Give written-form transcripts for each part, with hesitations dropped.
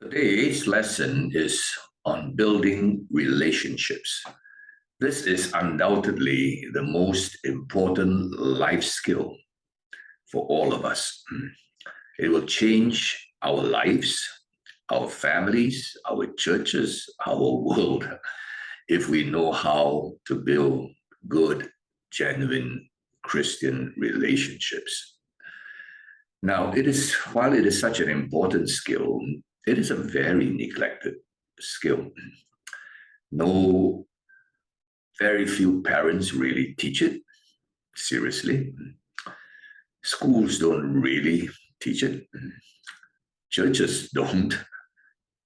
Today's lesson is on building relationships. This is undoubtedly the most important life skill for all of us. It will change our lives, our families, our churches, our world, if we know how to build good, genuine Christian relationships. Now, while it is such an important skill, it is a very neglected skill. Very few parents really teach it seriously. Schools don't really teach it. Churches don't.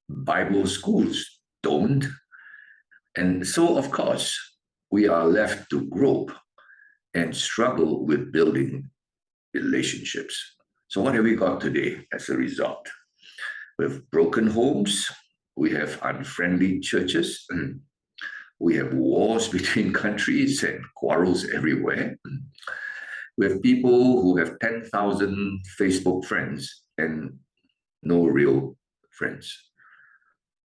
Bible schools don't. And so, of course, we are left to grope and struggle with building relationships. So what have we got today as a result? We have broken homes, we have unfriendly churches, we have wars between countries and quarrels everywhere. We have people who have 10,000 Facebook friends and no real friends.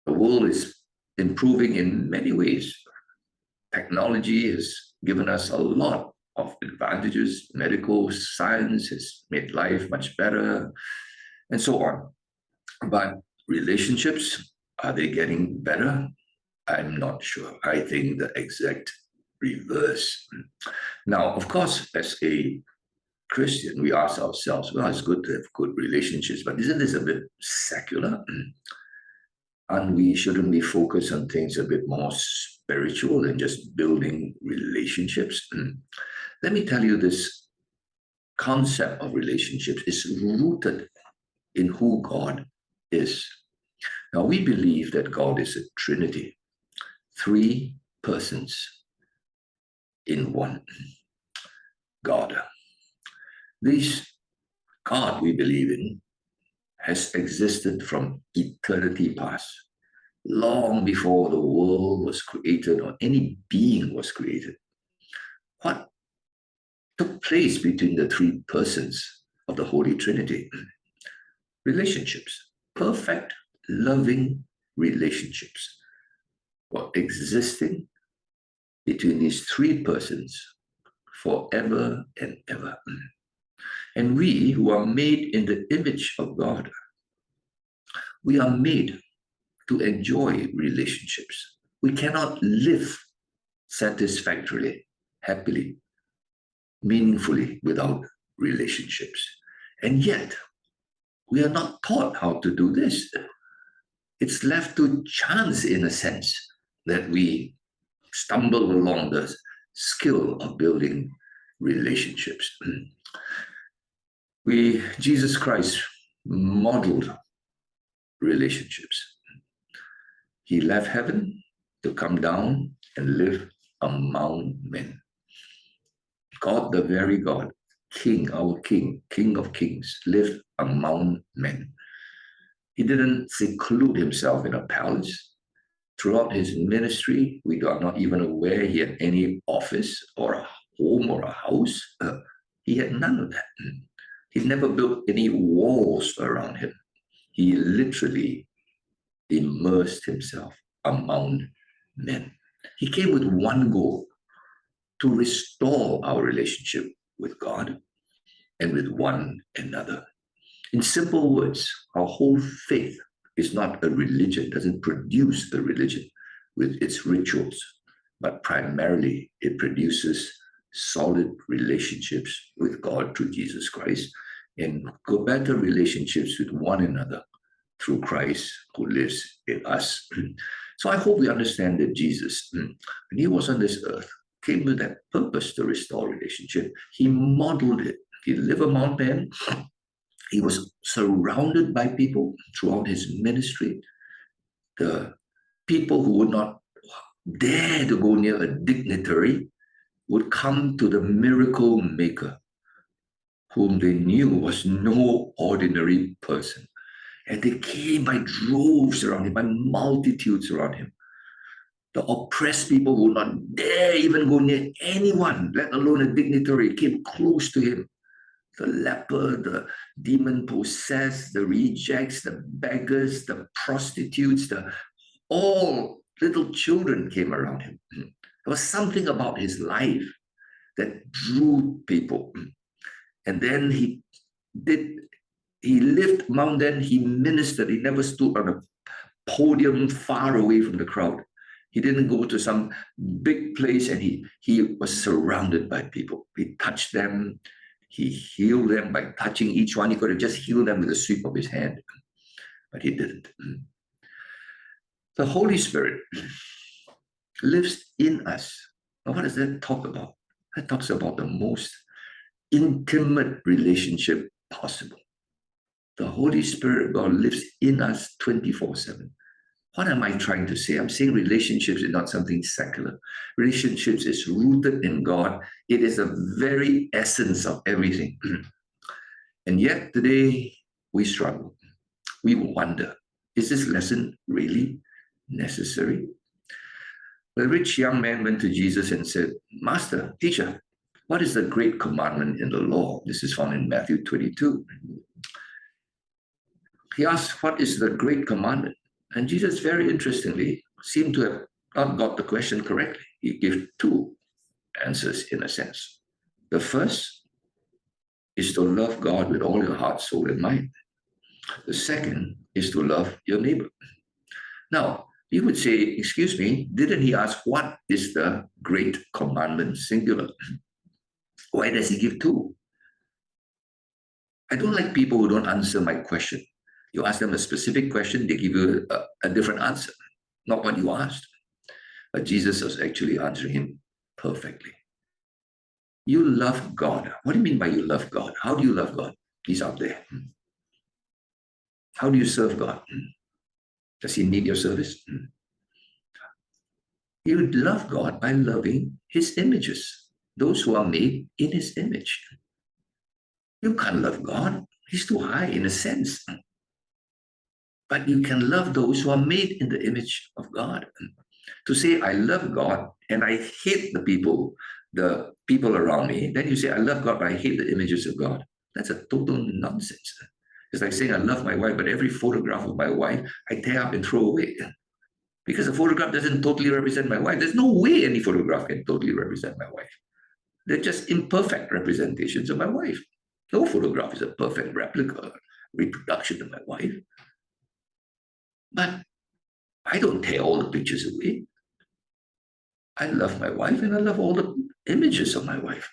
The world is improving in many ways. Technology has given us a lot of advantages. Medical science has made life much better, and so on. But relationships, are they getting better? I'm not sure. I think the exact reverse. Now, of course, as a Christian, we ask ourselves, well, it's good to have good relationships, but isn't this a bit secular? And shouldn't we focus on things a bit more spiritual than just building relationships? Let me tell you, this concept of relationships is rooted in who God is. Now, we believe that God is a Trinity, three persons in one God. This God we believe in has existed from eternity past, long before the world was created or any being was created. What took place between the three persons of the Holy Trinity? Relationships, perfect, loving relationships were existing between these three persons forever and ever. And we who are made in the image of God, we are made to enjoy relationships. We cannot live satisfactorily, happily, meaningfully without relationships. And yet, we are not taught how to do this. It's left to chance, in a sense, that we stumble along the skill of building relationships. Jesus Christ modeled relationships. He left heaven to come down and live among men. God, the very God, King, our King, King of Kings, lived among men. He didn't seclude himself in a palace. Throughout his ministry, we are not even aware he had any office or a home or a house. He had none of that. He never built any walls around him. He literally immersed himself among men. He came with one goal: to restore our relationship with God and with one another. In simple words, our whole faith is not a religion, doesn't produce a religion with its rituals, but primarily it produces solid relationships with God through Jesus Christ and better relationships with one another through Christ who lives in us. So I hope we understand that Jesus, when he was on this earth, came with that purpose to restore relationship. He modeled it. He lived among men. He was surrounded by people throughout his ministry. The people who would not dare to go near a dignitary would come to the miracle maker, whom they knew was no ordinary person. And they came by droves around him, by multitudes around him. The oppressed people who would not dare even go near anyone, let alone a dignitary, came close to him. the leper, the demon-possessed, the rejects, the beggars, the prostitutes, all little children came around him. There was something about his life that drew people. And then he lived among them, he ministered, he never stood on a podium far away from the crowd. He didn't go to some big place, and he was surrounded by people. He touched them, he healed them by touching each one. He could have just healed them with a sweep of his hand, but he didn't. The Holy Spirit lives in us. Now, what does that talk about? That talks about the most intimate relationship possible. The Holy Spirit of God lives in us 24/7. What am I trying to say? I'm saying relationships is not something secular. Relationships is rooted in God. It is the very essence of everything. And yet today we struggle. We wonder, is this lesson really necessary? The rich young man went to Jesus and said, Master, teacher, what is the great commandment in the law? This is found in Matthew 22. He asked, what is the great commandment? And Jesus, very interestingly, seemed to have not got the question correctly. He gave two answers in a sense. The first is to love God with all your heart, soul, and mind. The second is to love your neighbor. Now, you would say, excuse me, didn't he ask what is the great commandment, singular? Why does he give two? I don't like people who don't answer my question. You ask them a specific question, they give you a different answer, not what you asked. But Jesus was actually answering him perfectly. You love God. What do you mean by you love God? How do you love God? He's out there. How do you serve God? Does he need your service? You love God by loving his images, those who are made in his image. You can't love God. He's too high in a sense. But you can love those who are made in the image of God. To say, I love God and I hate the people around me, then you say, I love God, but I hate the images of God. That's a total nonsense. It's like saying, I love my wife, but every photograph of my wife, I tear up and throw away. Because a photograph doesn't totally represent my wife. There's no way any photograph can totally represent my wife. They're just imperfect representations of my wife. No photograph is a perfect replica, reproduction of my wife. But I don't tear all the pictures away. I love my wife and I love all the images of my wife.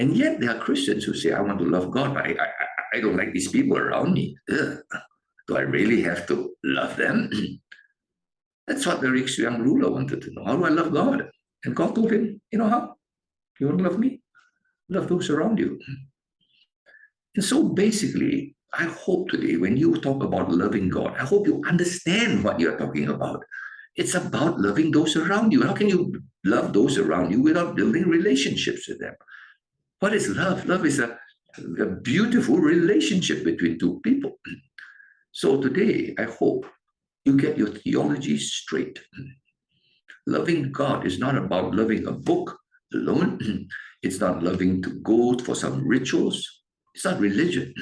And yet there are Christians who say, I want to love God, but I don't like these people around me. Ugh. Do I really have to love them? That's what the rich young ruler wanted to know. How do I love God? And God told him, you know how? You want to love me? Love those around you. And so basically, I hope today when you talk about loving God, I hope you understand what you're talking about. It's about loving those around you. How can you love those around you without building relationships with them? What is love? Love is a beautiful relationship between two people. So today, I hope you get your theology straight. Loving God is not about loving a book alone. It's not loving to go for some rituals. It's not religion,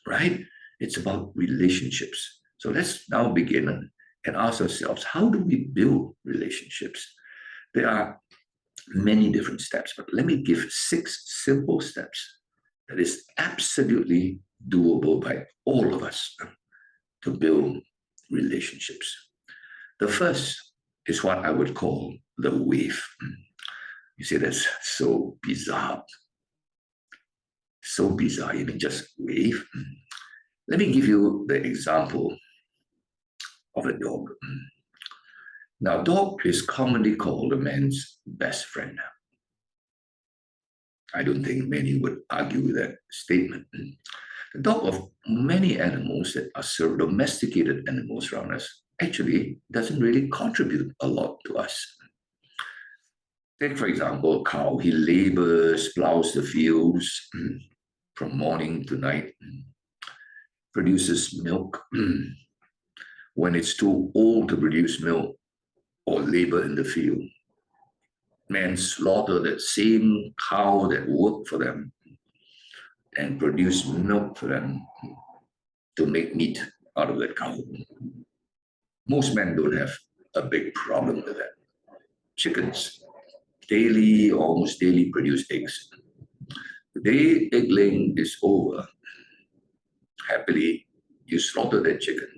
right? It's about relationships. So let's now begin and ask ourselves, how do we build relationships? There are many different steps, but let me give 6 simple steps that is absolutely doable by all of us to build relationships. The first is what I would call the wave. You say that's so bizarre. So bizarre, you mean just wave? Let me give you the example of a dog. Now, dog is commonly called a man's best friend. I don't think many would argue with that statement. The dog of many animals that are domesticated animals around us actually doesn't really contribute a lot to us. Take, for example, a cow. He labors, plows the fields from morning to night, produces milk. When it's too old to produce milk or labor in the field, men slaughter that same cow that worked for them, and produce milk for them to make meat out of that cow. Most men don't have a big problem with that. Chickens daily, almost daily produce eggs. The day egg laying is over, happily you slaughter that chicken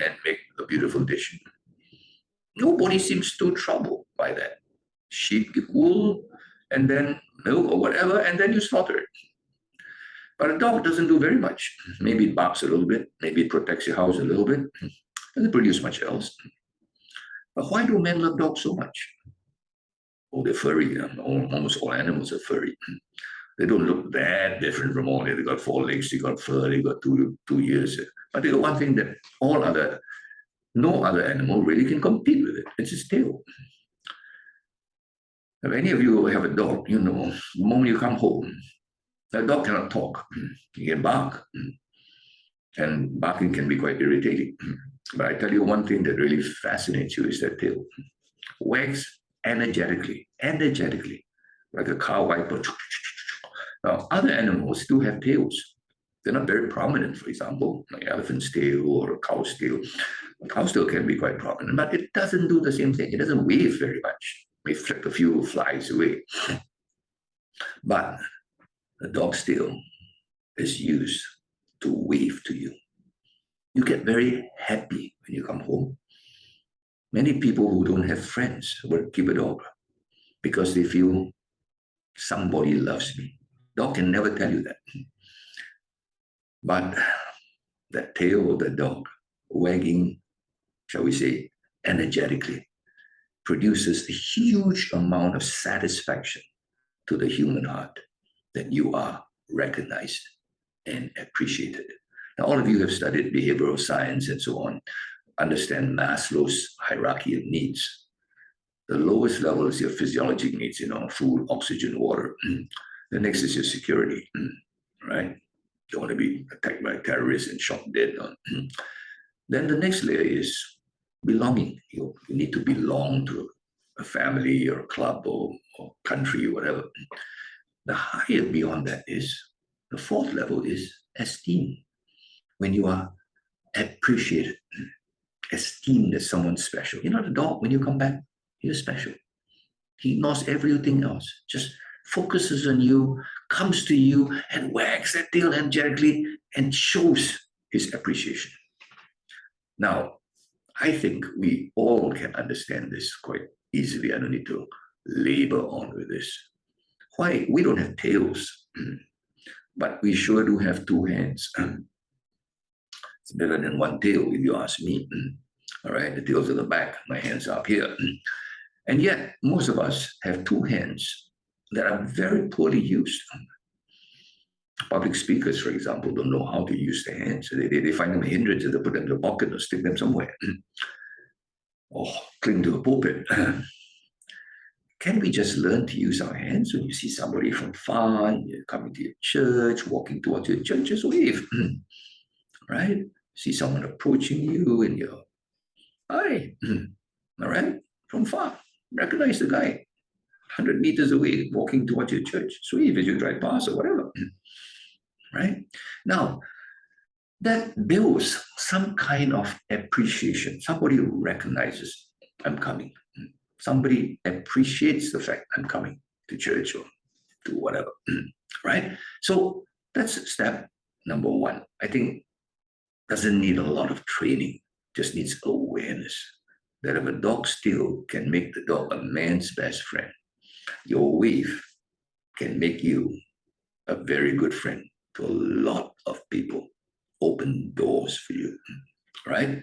and make a beautiful dish. Nobody seems too troubled by that. Sheep give wool and then milk or whatever, and then you slaughter it. But a dog doesn't do very much. Maybe it barks a little bit, maybe it protects your house a little bit, doesn't produce much else. But why do men love dogs so much? Oh, they're furry. Almost all animals are furry. They don't look that different from all. They got 4 legs, they got fur, they got two ears. But they got one thing that no other animal really can compete with it. It's its tail. If any of you have a dog, you know, the moment you come home, the dog cannot talk. He can bark. And barking can be quite irritating. But I tell you one thing that really fascinates you is that tail. Wags energetically, like a cow wiper. Now, other animals do have tails. They're not very prominent, for example, like elephant's tail or a cow's tail. A cow's tail can be quite prominent, but it doesn't do the same thing. It doesn't wave very much. It may flick a few flies away. But the dog's tail is used to wave to you. You get very happy when you come home. Many people who don't have friends will keep a dog because they feel somebody loves me. Dog can never tell you that. But the tail of the dog wagging, shall we say, energetically, produces a huge amount of satisfaction to the human heart that you are recognized and appreciated. Now, all of you have studied behavioral science and so on, understand Maslow's hierarchy of needs. The lowest level is your physiologic needs, food, oxygen, water. The next is your security, right? You don't want to be attacked by terrorists and shot dead. Then the next layer is belonging. You need to belong to a family or a club or country or whatever. The higher beyond that is, the 4th level is esteem. When you are appreciated, esteemed as someone special. You're not a dog. When you come back, you're special. He ignores everything else, just focuses on you, comes to you, and wags that tail energetically and shows his appreciation. Now, I think we all can understand this quite easily. I don't need to labor on with this. Why? We don't have tails, but we sure do have 2 hands. It's better than 1 tail, if you ask me. All right, the tail's at the back, my hands are up here. And yet, most of us have 2 hands that are very poorly used. Public speakers, for example, don't know how to use their hands. They find them a hindrance and they put them in the pocket or stick them somewhere. Or cling to a pulpit. Can we just learn to use our hands? When you see somebody from far, you're coming to your church, walking towards your church, just wave. Right? See someone approaching you and you're, hi. All right? From far. Recognize the guy. 100 meters away, walking towards your church. So wave as you drive past or whatever. Right? Now, that builds some kind of appreciation. Somebody recognizes, I'm coming. Somebody appreciates the fact I'm coming to church or to whatever. Right? So that's step number 1. I think doesn't need a lot of training, just needs awareness that if a dog's tail can make the dog a man's best friend, your wave can make you a very good friend to a lot of people, open doors for you, right?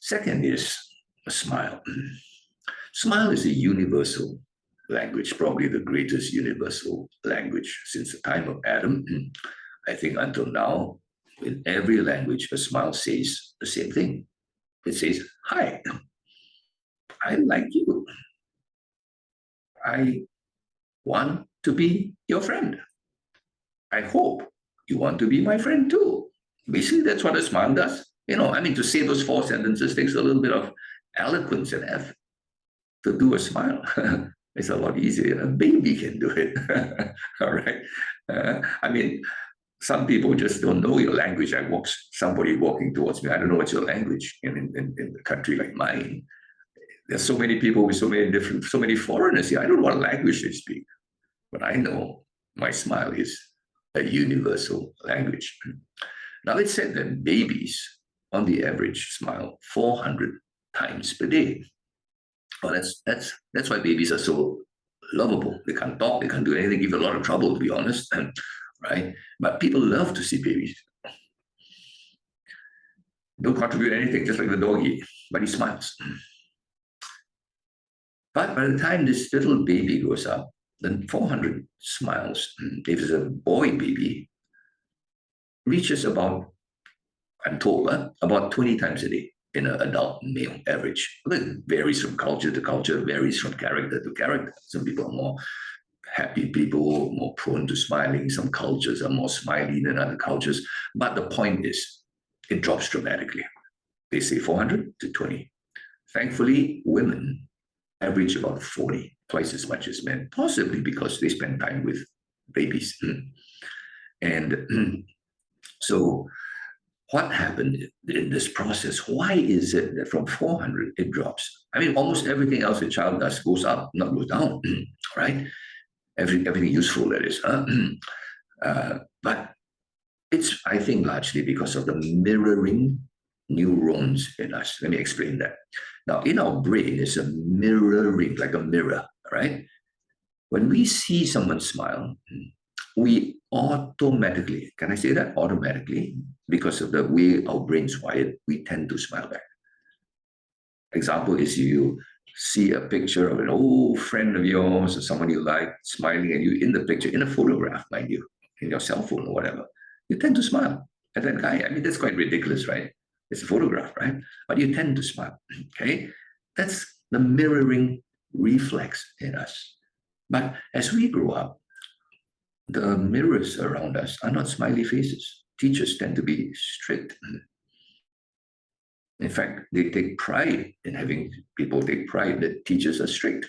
Second is a smile. Smile is a universal language, probably the greatest universal language since the time of Adam. I think until now, in every language, a smile says the same thing. It says, hi, I like you. I want to be your friend. I hope you want to be my friend too. Basically, that's what a smile does. To say those 4 sentences takes a little bit of eloquence and effort. To do a smile, it's a lot easier. A baby can do it. All right. Some people just don't know your language. Somebody walking towards me. I don't know what's your language in a country like mine. There's so many people with so many foreigners here. I don't know what language they speak, but I know my smile is a universal language. Now, it's said that babies, on the average, smile 400 times per day. Well, that's why babies are so lovable. They can't talk, they can't do anything, give a lot of trouble, to be honest, right? But people love to see babies. Don't contribute anything, just like the doggy, but he smiles. But by the time this little baby grows up, then 400 smiles, if it's a boy baby, reaches about, I'm told, about 20 times a day in an adult male average. It varies from culture to culture, varies from character to character. Some people are more happy people, more prone to smiling. Some cultures are more smiley than other cultures. But the point is, it drops dramatically. They say 400 to 20. Thankfully, women average about 40, twice as much as men, possibly because they spend time with babies. And so what happened in this process? Why is it that from 400 it drops? I mean, almost everything else a child does goes up, not goes down, right? Everything useful, that is. But it's, I think, largely because of the mirroring neurons in us. Let me explain that. Now, in our brain, it's a mirroring, like a mirror, right? When we see someone smile, we automatically, can I say that? Automatically, because of the way our brain's wired, we tend to smile back. Example is you see a picture of an old friend of yours or someone you like smiling at you in the picture, in a photograph, mind you, in your cell phone or whatever, you tend to smile at that guy. I mean, that's quite ridiculous, right? It's a photograph, right? But you tend to smile, okay? That's the mirroring reflex in us. But as we grow up, the mirrors around us are not smiley faces. Teachers tend to be strict. In fact, they take pride in having people take pride that teachers are strict.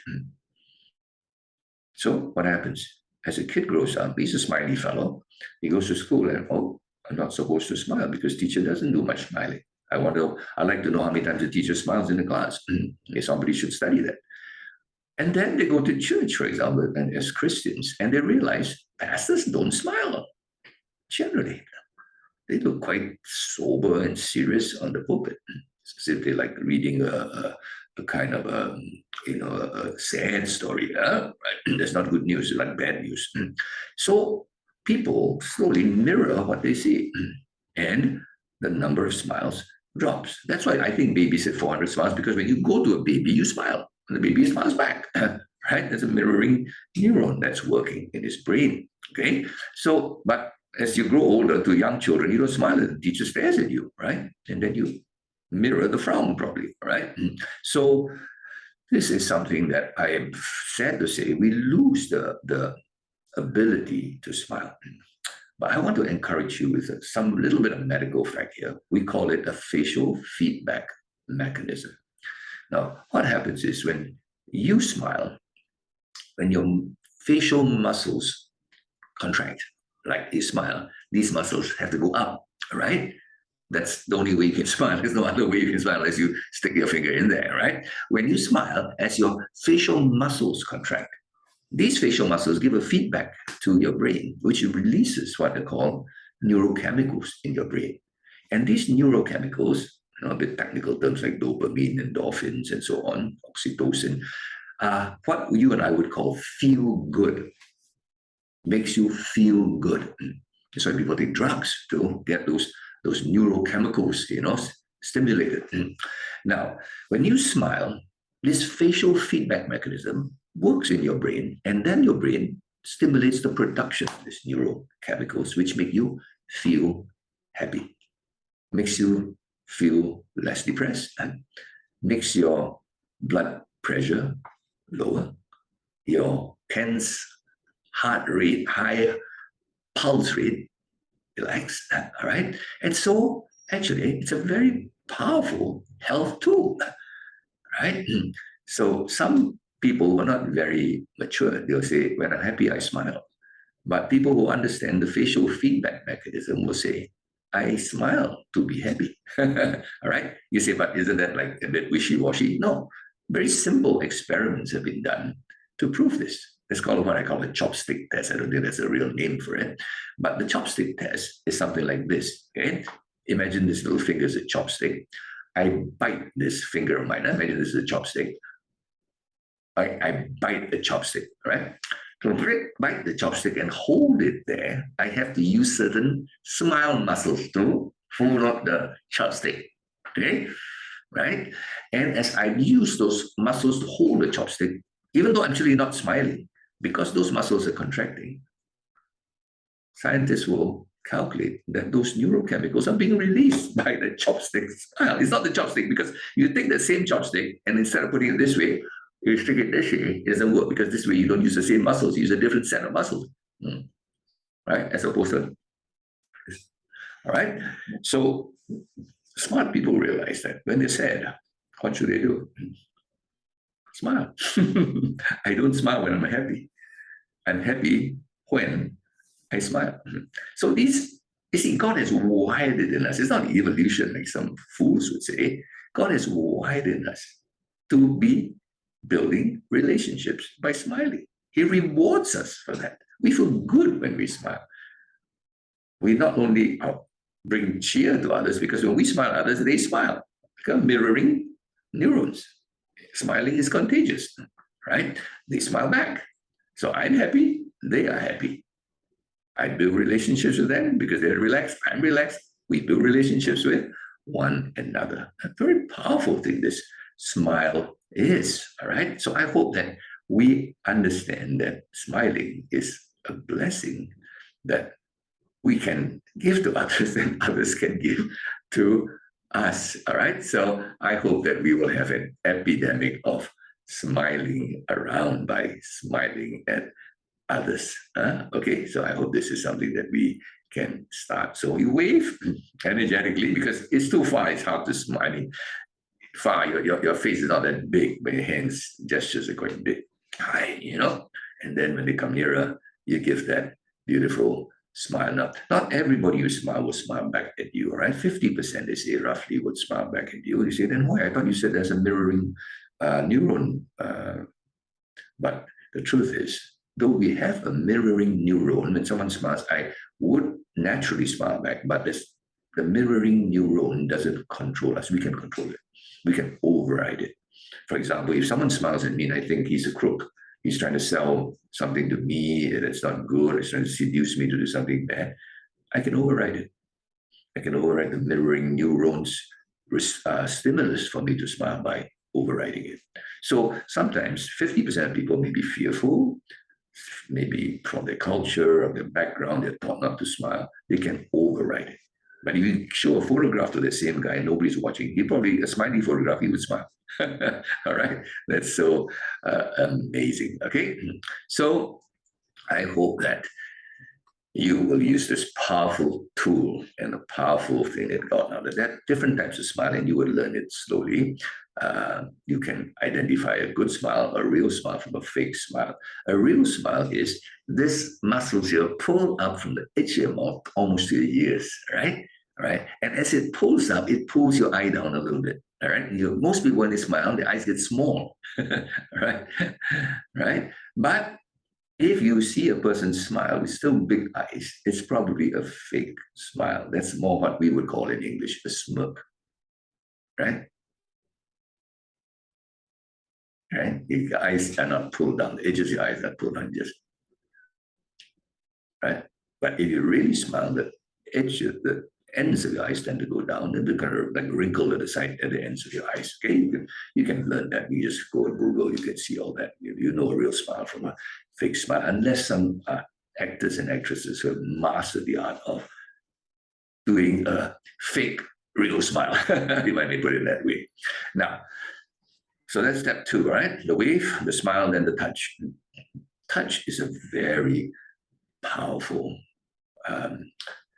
So what happens? As a kid grows up, he's a smiley fellow. He goes to school and, oh, I'm not supposed to smile because teacher doesn't do much smiling. I'd like to know how many times the teacher smiles in the class. Somebody should study that. And then they go to church, for example, and as Christians, and they realize pastors don't smile. Generally, they look quite sober and serious on the pulpit, as if they like reading a kind of a sad story. Right? That's not good news, it's like bad news. So people slowly mirror what they see, and the number of smiles drops. That's why I think babies at 400 smiles, because when you go to a baby, you smile, and the baby smiles back. Right? There's a mirroring neuron that's working in his brain. Okay, so but as you grow older to young children, you don't smile and the teacher stares at you, right? And then you mirror the frown, probably, right? So this is something that I am sad to say, we lose the ability to smile. But I want to encourage you with some little bit of medical fact here. We call it a facial feedback mechanism. Now, what happens is when you smile, when your facial muscles contract, like you smile, these muscles have to go up, right? That's the only way you can smile. There's no other way you can smile unless you stick your finger in there, right? When you smile, as your facial muscles contract, these facial muscles give a feedback to your brain, which releases what they call neurochemicals in your brain. And these neurochemicals, a bit technical terms like dopamine, endorphins, and so on, oxytocin, what you and I would call feel good. Makes you feel good. That's why people take drugs to get those neurochemicals, stimulated. Now, when you smile, this facial feedback mechanism works in your brain, and then your brain stimulates the production of these neurochemicals, which make you feel happy, makes you feel less depressed, and makes your blood pressure lower, your tense heart rate higher, pulse rate relaxed, all right? And so actually it's a very powerful health tool, right? So some people who are not very mature, they'll say, when I'm happy, I smile. But people who understand the facial feedback mechanism will say, I smile to be happy. All right. You say, but isn't that like a bit wishy-washy? No. Very simple experiments have been done to prove this. It's called what I call the chopstick test. I don't think there's a real name for it. But the chopstick test is something like this. Okay. Imagine this little finger is a chopstick. I bite this finger of mine. Imagine this is a chopstick. I bite the chopstick, right? To bite the chopstick and hold it there, I have to use certain smile muscles to hold up the chopstick, okay? Right? And as I use those muscles to hold the chopstick, even though I'm actually not smiling, because those muscles are contracting, scientists will calculate that those neurochemicals are being released by the chopstick smile. It's not the chopstick, because you take the same chopstick and instead of putting it this way, you stick it this way, it doesn't work, because this way you don't use the same muscles, you use a different set of muscles, right? As opposed to, all right? So smart people realize that when they're sad, what should they do? Smile. I don't smile when I'm happy. I'm happy when I smile. So these, you see, God has wired it in us. It's not evolution like some fools would say. God has wired in us to be building relationships by smiling. He rewards us for that. We feel good when we smile. We not only bring cheer to others, because when we smile at others, they smile. Like mirroring neurons. Smiling is contagious, right? They smile back. So I'm happy, they are happy. I build relationships with them because they're relaxed, I'm relaxed. We build relationships with one another. A very powerful thing this smile is, all right? So I hope that we understand that smiling is a blessing that we can give to others and others can give to us, all right? So I hope that we will have an epidemic of smiling around by smiling at others. Okay, so I hope this is something that we can start. So you wave energetically because it's too far, it's hard to smile. Far, your face is not that big, but your hands gestures are quite big. Hi, you know? And then when they come nearer, you give that beautiful smile. Not everybody who smile will smile back at you, all right? 50%, they say, roughly would smile back at you. You say, then why? I thought you said there's a mirroring neuron. But the truth is, though we have a mirroring neuron, when someone smiles, I would naturally smile back, but the mirroring neuron doesn't control us. We can control it. We can override it. For example, if someone smiles at me and I think he's a crook, he's trying to sell something to me that's not good, he's trying to seduce me to do something bad, I can override it. I can override the mirroring neurons stimulus for me to smile by overriding it. So sometimes 50% of people may be fearful, maybe from their culture or their background, they're taught not to smile, they can override it. But if you show a photograph to the same guy, nobody's watching, he probably, a smiley photograph, he would smile. All right, that's so amazing. Okay, so I hope that you will use this powerful tool and a powerful thing that God knows. There are different types of smile, and you will learn it slowly. You can identify a good smile, a real smile from a fake smile. A real smile is this muscles here pull up from the edge of your mouth almost to your ears, right? Right. And as it pulls up, it pulls your eye down a little bit. All right. Most people, when they smile, their eyes get small. Right. Right. But if you see a person smile with still big eyes, it's probably a fake smile. That's more what we would call in English a smirk. Right. Right. If your eyes are not pulled down, the edges of your eyes are pulled down, just right. But if you really smile, the edge of the ends of your eyes tend to go down, and they're kind of like wrinkle at the side at the ends of your eyes. Okay, you can learn that. You just go and Google, you can see all that. You know a real smile from a fake smile, unless some actors and actresses who have mastered the art of doing a fake real smile. You might put it that way. Now, so that's step 2, right? The wave, the smile, then the touch. Touch is a very powerful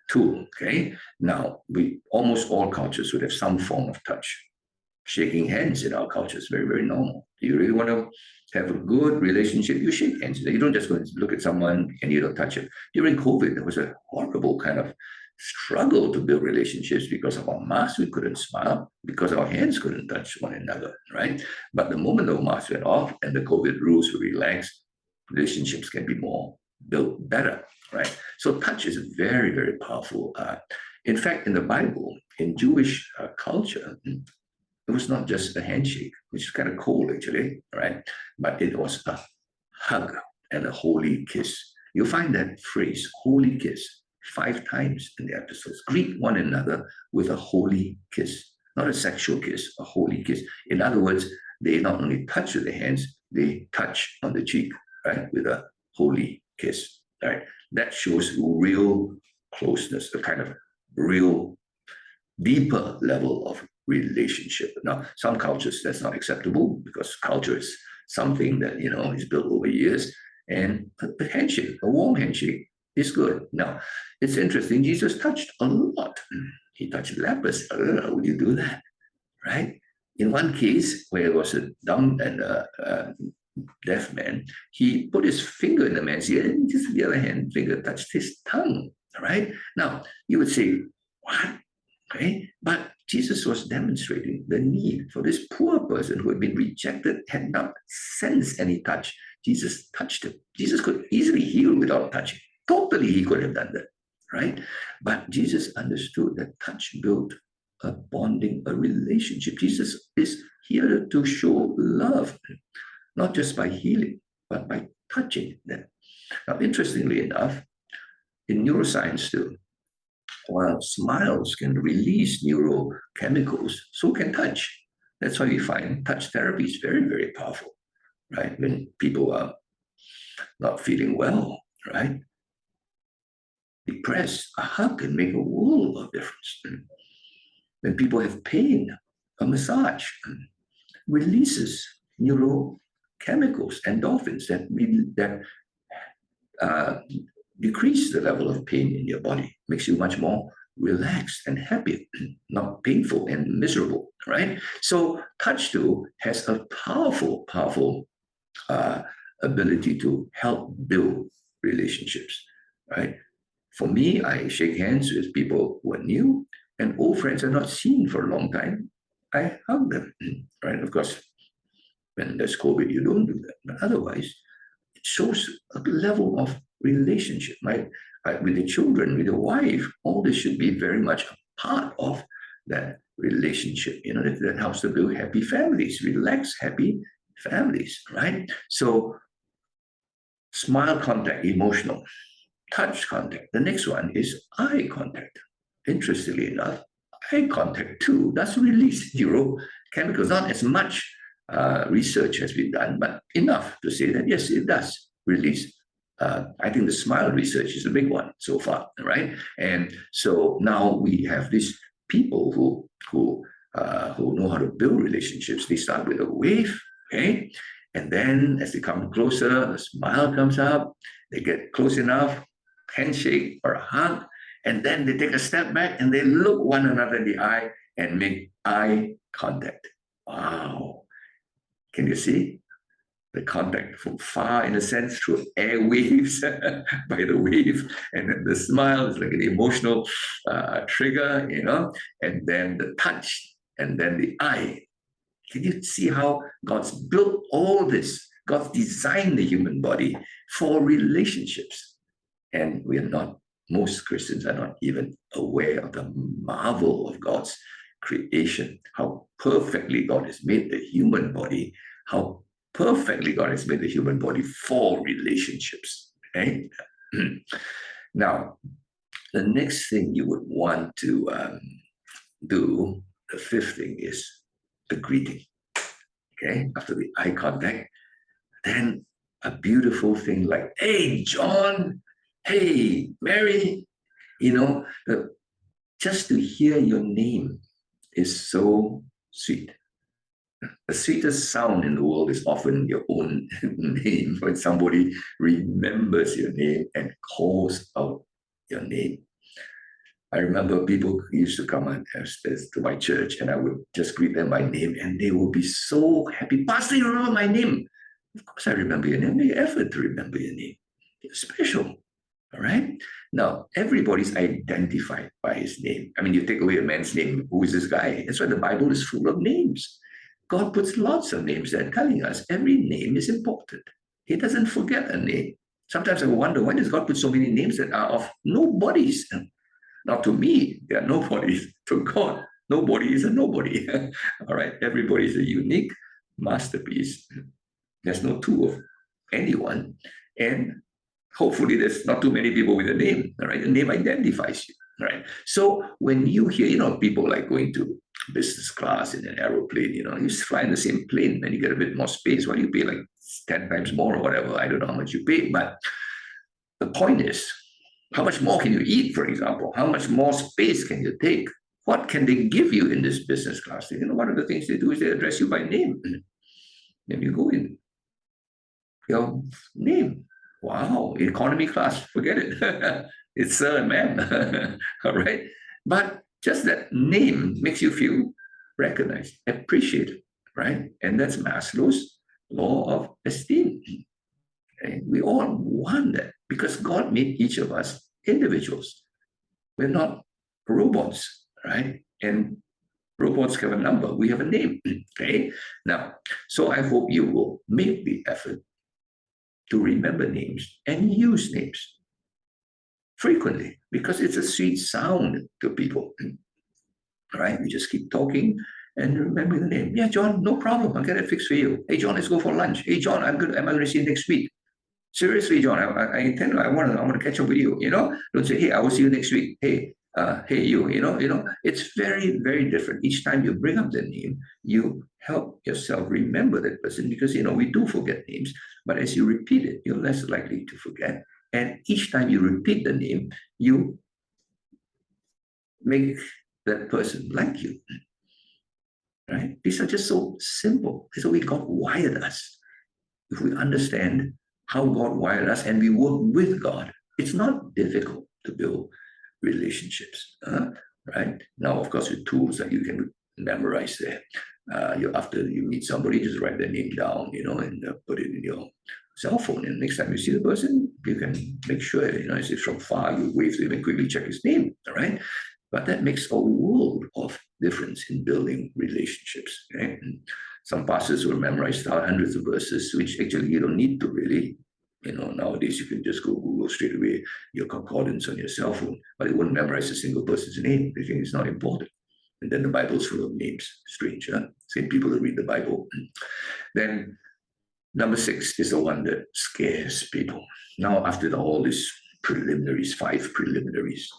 tool. Okay, now we almost all cultures would have some form of touch. Shaking hands in our culture is very, very normal. Do you really want to have a good relationship? You shake hands. You don't just go and look at someone and you don't touch it. During COVID, there was a horrible kind of struggle to build relationships because of our masks. We couldn't smile because our hands couldn't touch one another, right? But the moment the masks went off and the COVID rules were relaxed, relationships can be more built better, right? So touch is very, very powerful. In fact, in the Bible, in Jewish culture, it was not just a handshake, which is kind of cold actually, right? But it was a hug and a holy kiss. You'll find that phrase, holy kiss, 5 times in the epistles. Greet one another with a holy kiss, not a sexual kiss, a holy kiss. In other words, they not only touch with their hands, they touch on the cheek, right, with a holy kiss, right? That shows real closeness, a kind of real deeper level of relationship. Now, some cultures that's not acceptable because culture is something that is built over years, and a handshake, a warm handshake, is good. Now, it's interesting. Jesus touched a lot. He touched lepers. Would you do that, right? In one case where it was a dumb and a deaf man, he put his finger in the man's ear, and just the other hand finger touched his tongue. Right now, you would say, "What?" Okay, but Jesus was demonstrating the need for this poor person who had been rejected, had not sensed any touch. Jesus touched him. Jesus could easily heal without touching. Totally, he could have done that, right? But Jesus understood that touch built a bonding, a relationship. Jesus is here to show love, not just by healing, but by touching them. Now, interestingly enough, in neuroscience too, while smiles can release neurochemicals, so can touch. That's why we find touch therapy is very, very powerful, right? When people are not feeling well, right? Depressed, a hug can make a world of difference. When people have pain, a massage releases neurochemicals, endorphins that decrease the level of pain in your body, makes you much more relaxed and happy, not painful and miserable, right? So touch too has a powerful, powerful ability to help build relationships, right? For me, I shake hands with people who are new and old friends I've not seen for a long time. I hug them, right? Of course, when there's COVID, you don't do that. But otherwise, it shows a level of relationship, right? With the children, with the wife, all this should be very much a part of that relationship. That helps to build happy families, relaxed, happy families, right? So, smile contact, emotional. Touch contact. The next one is eye contact. Interestingly enough, eye contact too does release neurochemicals. Not as much research has been done, but enough to say that yes, it does release. I think the smile research is a big one so far, right? And so now we have these people who know how to build relationships. They start with a wave, okay, and then as they come closer, the smile comes up. They get close enough, handshake or a hug, and then they take a step back and they look one another in the eye and make eye contact. Wow. Can you see the contact from far, in a sense, through air waves by the wave, and then the smile is like an emotional trigger, and then the touch, and then the eye. Can you see how God's built all this? God's designed the human body for relationships. And most Christians are not even aware of the marvel of God's creation, how perfectly God has made the human body, how perfectly God has made the human body for relationships. Okay? Now, the next thing you would want to do, the fifth thing, is the greeting. Okay? After the eye contact, then a beautiful thing like, "Hey, John, hey, Mary," just to hear your name is so sweet. The sweetest sound in the world is often your own name, when somebody remembers your name and calls out your name. I remember people used to come upstairs to my church, and I would just greet them by name, and they would be so happy. Pastor, you remember my name? Of course, I remember your name. Make effort to remember your name. It's special. All right. Now, everybody's identified by his name. I mean, you take away a man's name, who is this guy? That's why the Bible is full of names. God puts lots of names there telling us every name is important. He doesn't forget a name. Sometimes I wonder, why does God put so many names that are of nobodies? Now, to me, they are nobodies. To God, nobody is a nobody. All right. Everybody is a unique masterpiece. There's no two of anyone. And hopefully there's not too many people with a name. All right. The name identifies you. Right. So when you hear, people like going to business class in an aeroplane, you fly in the same plane and you get a bit more space. Well, you pay like 10 times more or whatever. I don't know how much you pay. But the point is, how much more can you eat, for example? How much more space can you take? What can they give you in this business class? One of the things they do is they address you by name. Then you go in. Your name. Wow, economy class, forget it. It's sir and ma'am. All right. But just that name makes you feel recognized, appreciated, right? And that's Maslow's law of esteem. Okay? We all want that because God made each of us individuals. We're not robots, right? And robots have a number. We have a name. Okay. Now, so I hope you will make the effort to remember names and use names frequently because it's a sweet sound to people. Right? We just keep talking and remember the name. Yeah, John, no problem. I'll get it fixed for you. Hey, John, let's go for lunch. Hey, John, am I going to see you next week? Seriously, John, I intend. I want to catch up with you. Don't say, hey, I will see you next week. Hey, hey, you. It's very, very different. Each time you bring up the name, you help yourself remember that person because we do forget names. But as you repeat it, you're less likely to forget. And each time you repeat the name, you make that person like you. Right? These are just so simple. That's how we God wired us. If we understand how God wired us and we work with God, it's not difficult to build relationships, right? Now, of course, with tools that you can memorize there. After you meet somebody, just write their name down, and put it in your cell phone. And next time you see the person, you can make sure, as if from far you wave to him and quickly check his name, all right? But that makes a world of difference in building relationships. Right? Some pastors will memorize hundreds of verses, which actually you don't need to really. Nowadays you can just go Google straight away your concordance on your cell phone, but it won't memorize a single person's name because it's not important. And then the Bible's full of names. Strange, huh? Same people that read the Bible. Then number 6 is the one that scares people. Now, after all these preliminaries, 5 preliminaries,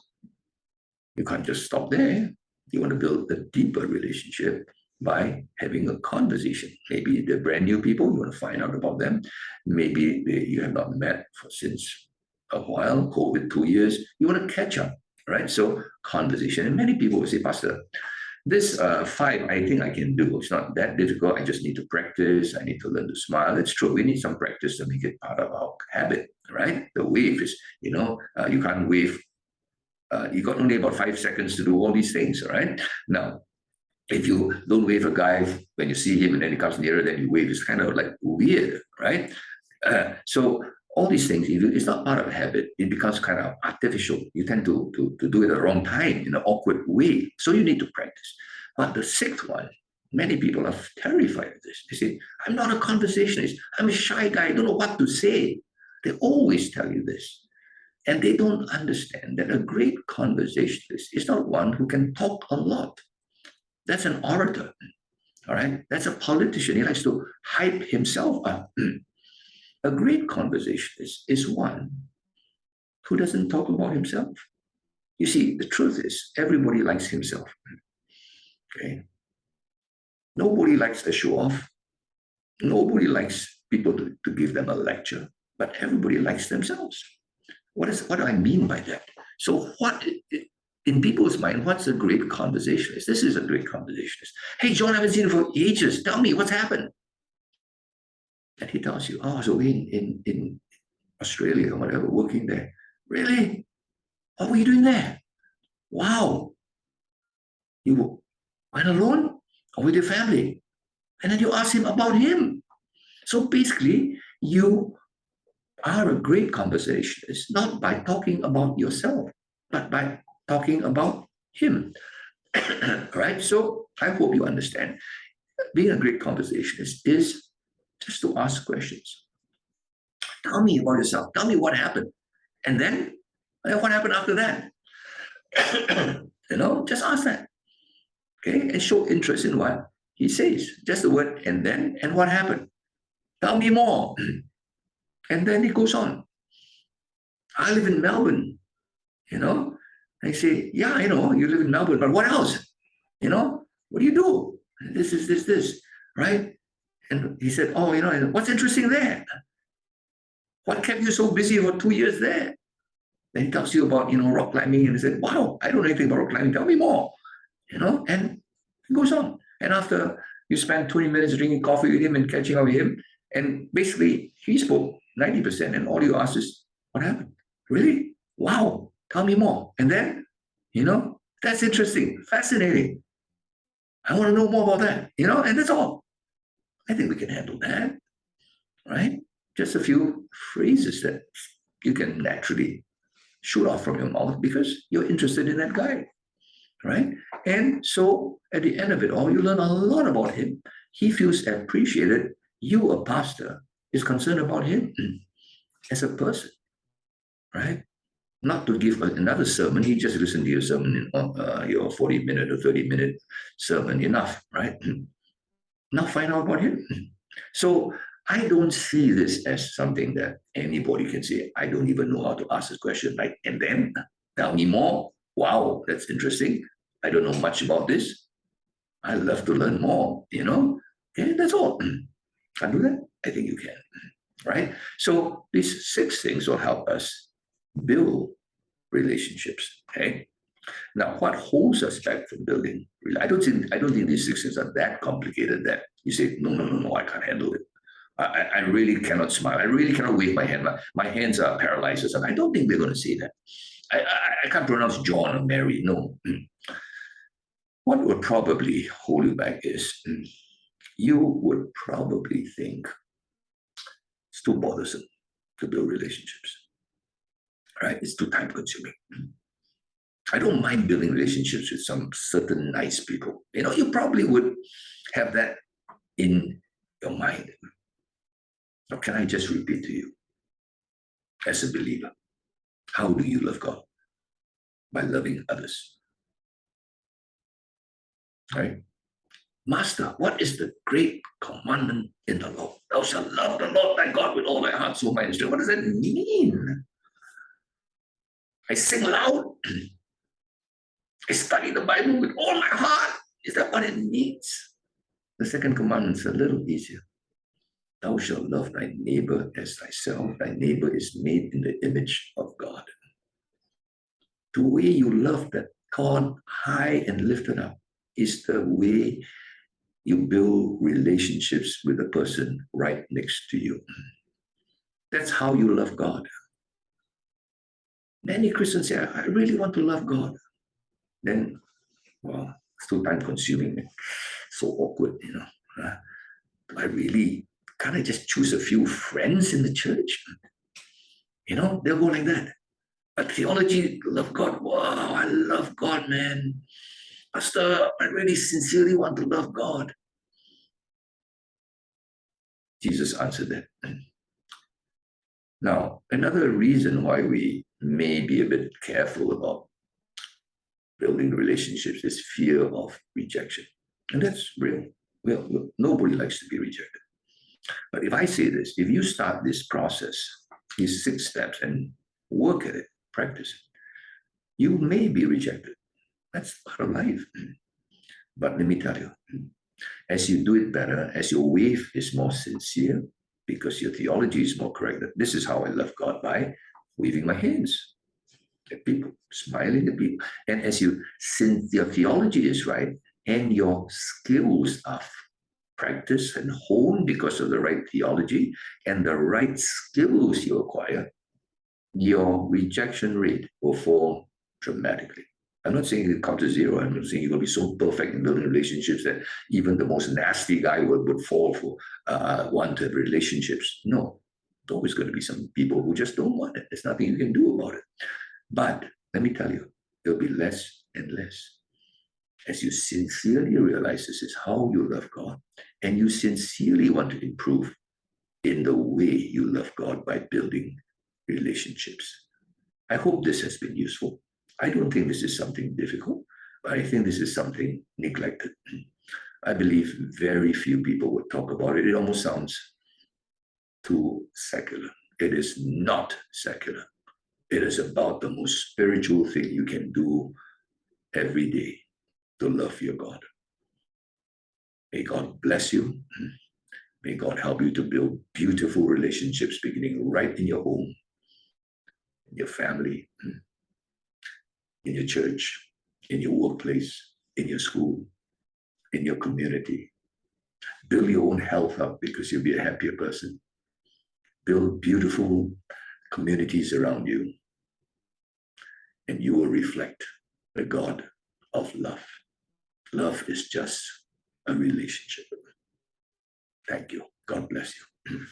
you can't just stop there. You want to build a deeper relationship by having a conversation. Maybe they're brand new people, you want to find out about them. Maybe you have not met since a while, COVID, 2 years. You want to catch up, right? So conversation. And many people will say, Pastor, this 5, I think I can do. It's not that difficult. I just need to practice. I need to learn to smile. It's true. We need some practice to make it part of our habit, right? The wave is, you can't wave. You got only about 5 seconds to do all these things, all right? Now, if you don't wave a guy when you see him and then he comes nearer, then you wave, it's kind of like weird, right? So all these things, it's not part of a habit. It becomes kind of artificial. You tend to do it at the wrong time in an awkward way. So you need to practice. But the 6th one, many people are terrified of this. They say, I'm not a conversationalist. I'm a shy guy. I don't know what to say. They always tell you this. And they don't understand that a great conversationalist is not one who can talk a lot. That's an orator, all right? That's a politician. He likes to hype himself up. A great conversationalist is one who doesn't talk about himself. You see, the truth is, everybody likes himself, okay? Nobody likes to show off. Nobody likes people to give them a lecture, but everybody likes themselves. What do I mean by that? So what, in people's mind, what's a great conversationalist? This is a great conversationalist. Hey, John, I haven't seen you for ages. Tell me, what's happened? And he tells you, oh, so in Australia or whatever, working there. Really? What were you doing there? wow, you went alone or with your family? And then you ask him about him. So basically, you are a great conversationist, not by talking about yourself, but by talking about him. Right? So I hope you understand. Being a great conversationist is just to ask questions. Tell me about yourself. Tell me what happened. And then what happened after that? Just ask that. Okay? And show interest in what he says. Just the word, and then, and what happened? Tell me more. And then it goes on. I live in Melbourne, I say, yeah, you live in Melbourne, but what else? What do you do? This, right? And he said, oh, what's interesting there? What kept you so busy for 2 years there? Then he talks to you about, rock climbing, and he said, wow, I don't know anything about rock climbing. Tell me more, and it goes on. And after you spend 20 minutes drinking coffee with him and catching up with him, and basically he spoke 90%, and all you ask is, what happened? Really? Wow, tell me more. And then, that's interesting, fascinating. I want to know more about that, and that's all. I think we can handle that, right? Just a few phrases that you can naturally shoot off from your mouth because you're interested in that guy, right? And so at the end of it all, you learn a lot about him. He feels appreciated. You, a pastor, is concerned about him as a person, right? Not to give another sermon. He just listened to your sermon, your 40-minute or 30-minute sermon, enough, right? Now find out about him. So I don't see this as something that anybody can say, I don't even know how to ask this question, right? And then tell me more. Wow, that's interesting. I don't know much about this. I love to learn more, Okay, that's all. Can do that? I think you can, right? So these 6 things will help us build relationships, okay? Now, what holds us back from building? I don't think these 6 things are that complicated that you say, no, I can't handle it. I really cannot smile. I really cannot wave my hand. My hands are paralyzed or something. I don't think they're going to say that. I can't pronounce John or Mary. No. What would probably hold you back is you would probably think it's too bothersome to build relationships, right? It's too time consuming. I don't mind building relationships with some certain nice people. You probably would have that in your mind. Or can I just repeat to you, as a believer, how do you love God? By loving others. Right? Master, what is the great commandment in the law? Thou shalt love the Lord thy God with all thy heart, soul, mind, and strength. What does that mean? I sing loud. I study the Bible with all my heart. Is that what it means? The second commandment is a little easier. Thou shalt love thy neighbor as thyself. Thy neighbor is made in the image of God. The way you love that God high and lifted up is the way you build relationships with the person right next to you. That's how you love God. Many Christians say, I really want to love God. Then, well, it's too time consuming, so awkward, I really, can't I just choose a few friends in the church? They'll go like that. But theology, love God, wow, I love God, man. Pastor, I really sincerely want to love God. Jesus answered that. Now, another reason why we may be a bit careful about building relationships is fear of rejection. And that's real. Well, nobody likes to be rejected. But if I say this, if you start this process, these 6 steps, and work at it, practice it, you may be rejected. That's part of life. But let me tell you, as you do it better, as your wave is more sincere, because your theology is more correct. This is how I love God, by waving my hands at people, smiling at people. And since your theology is right and your skills are practiced and honed because of the right theology and the right skills you acquire, your rejection rate will fall dramatically. I'm not saying it come to zero. I'm not saying you're going to be so perfect in building relationships that even the most nasty guy would fall for want to have relationships. No, there's always going to be some people who just don't want it. There's nothing you can do about it. But let me tell you, it'll be less and less as you sincerely realize this is how you love God, and you sincerely want to improve in the way you love God by building relationships. I hope this has been useful. I don't think this is something difficult, but I think this is something neglected. I believe very few people would talk about it. It almost sounds too secular. It is not secular. It is about the most spiritual thing you can do every day, to love your God. May God bless you. May God help you to build beautiful relationships beginning right in your home, in your family, in your church, in your workplace, in your school, in your community. Build your own health up because you'll be a happier person. Build beautiful communities around you, and you will reflect the God of love. Love is just a relationship. Thank you. God bless you.